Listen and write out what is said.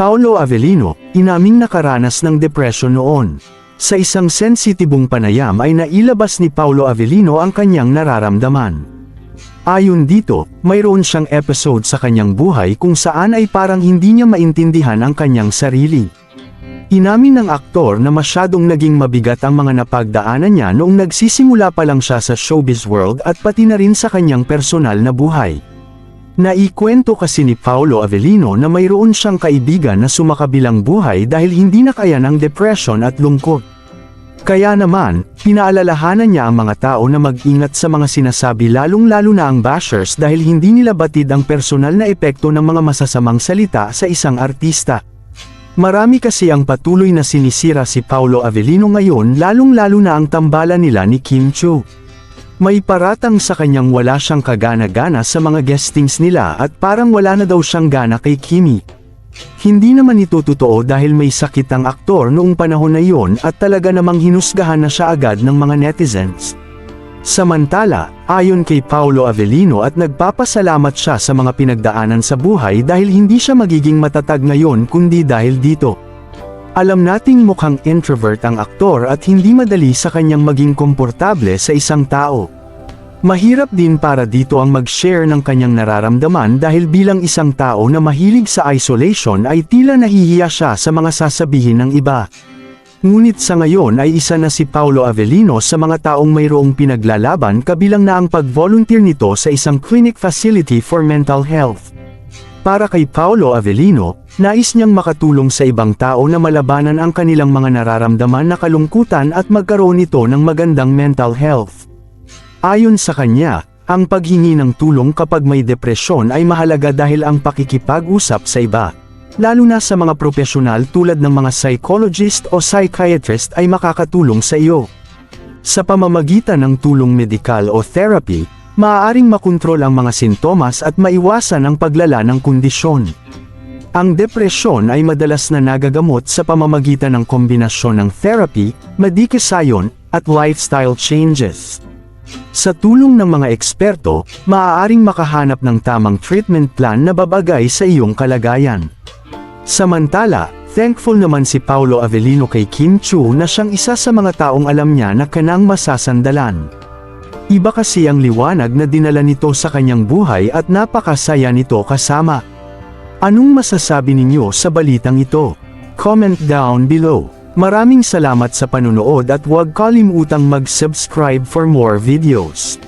Paolo Avellino, inaming nakaranas ng depresyon noon. Sa isang sensitibong panayam ay nailabas ni Paolo Avellino ang kanyang nararamdaman. Ayon dito, mayroon siyang episode sa kanyang buhay kung saan ay parang hindi niya maintindihan ang kanyang sarili. Inamin ng aktor na masyadong naging mabigat ang mga napagdaanan niya noong nagsisimula pa lang siya sa showbiz world at pati na rin sa kanyang personal na buhay. Naikwento kasi ni Paolo Avellino na mayroon siyang kaibigan na sumakabilang buhay dahil hindi na kaya ng depression at lungkot. Kaya naman, pinaalalahanan niya ang mga tao na mag-ingat sa mga sinasabi lalong-lalo na ang bashers dahil hindi nila batid ang personal na epekto ng mga masasamang salita sa isang artista. Marami kasi ang patuloy na sinisira si Paolo Avellino ngayon lalong-lalo na ang tambalan nila ni Kim Chiu. May paratang sa kanyang wala siyang kagana-gana sa mga guestings nila at parang wala na daw siyang gana kay Kimi. Hindi naman ito totoo dahil may sakit ang aktor noong panahon na iyon at talaga namang hinusgahan na siya agad ng mga netizens. Samantala, ayon kay Paolo Avellino at nagpapasalamat siya sa mga pinagdaanan sa buhay dahil hindi siya magiging matatag ngayon kundi dahil dito. Alam nating mukhang introvert ang aktor at hindi madali sa kanyang maging komportable sa isang tao. Mahirap din para dito ang mag-share ng kanyang nararamdaman dahil bilang isang tao na mahilig sa isolation ay tila nahihiya siya sa mga sasabihin ng iba. Ngunit sa ngayon ay isa na si Paolo Avellino sa mga taong mayroong pinaglalaban kabilang na ang pag-volunteer nito sa isang clinic facility for mental health. Para kay Paolo Avellino, nais niyang makatulong sa ibang tao na malabanan ang kanilang mga nararamdaman na kalungkutan at magkaroon nito ng magandang mental health. Ayon sa kanya, ang paghingi ng tulong kapag may depresyon ay mahalaga dahil ang pakikipag-usap sa iba, lalo na sa mga profesional tulad ng mga psychologist o psychiatrist ay makakatulong sa iyo. Sa pamamagitan ng tulong medikal o therapy, maaaring makontrol ang mga sintomas at maiwasan ang paglala ng kondisyon. Ang depresyon ay madalas na nagagamot sa pamamagitan ng kombinasyon ng therapy, medication, at lifestyle changes. Sa tulong ng mga eksperto, maaaring makahanap ng tamang treatment plan na babagay sa iyong kalagayan. Samantala, thankful naman si Paolo Avellino kay Kim Chiu na siyang isa sa mga taong alam niya na kanang masasandalan. Iba kasi ang liwanag na dinala nito sa kanyang buhay at napakasaya nito kasama. Anong masasabi ninyo sa balitang ito? Comment down below. Maraming salamat sa panunood at huwag kalimutang mag-subscribe for more videos.